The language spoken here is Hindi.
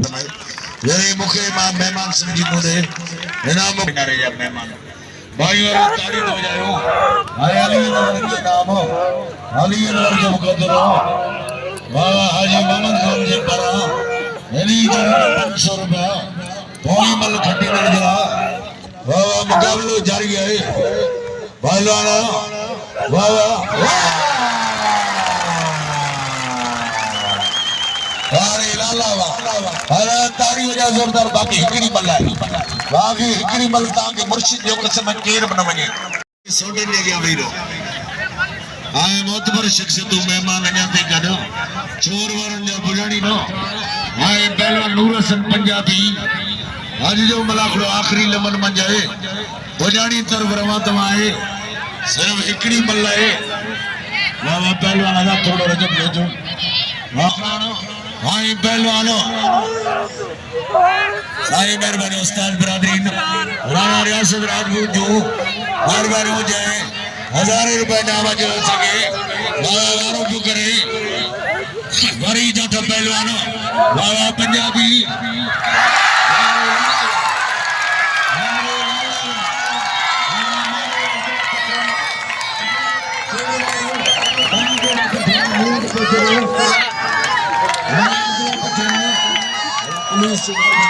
फरमाए ये मुखे मां मेहमान समझी मुदे इनाम किनारे जा मेहमान भाई और ताली दो जाओ हाय अली नवर के नाम अली नवर के मुकद्दर वाह हाजी मोहम्मद खान जे परा अली जो 500 रुपया पोई मल खटी मिल गया वाह मुकाबलो जारी है पहलवान वाह वाह अरे लाला वाह अरे तारी वजह जोरदार बाकी हिकड़ी मल है बाकी हिकड़ी मल ताके मुर्शिद जो कसम केर बन वने सोडे ले गया वीरो आए मोतबर शख्सियत मेहमान अञा ते गडो चोर वरन जो बुलानी नो आए पहलवान नूर हसन पंजाबी आज जो मलाखड़ो आखिरी लमन मंजाए बुलानी तरफ रवात आए सिर्फ हिकड़ी मल है वाह पहलवान आजा थोड़ो रजब ले जो हाई पहलवानो सारी मेहरबानी उस्ताद बिरादरीन राणा रियासत राजपूत जो मेहरबानी हो जाए 1000 रुपए नामा जो सके वारों को करे वरी जाट पहलवानो वाह पंजाबी Please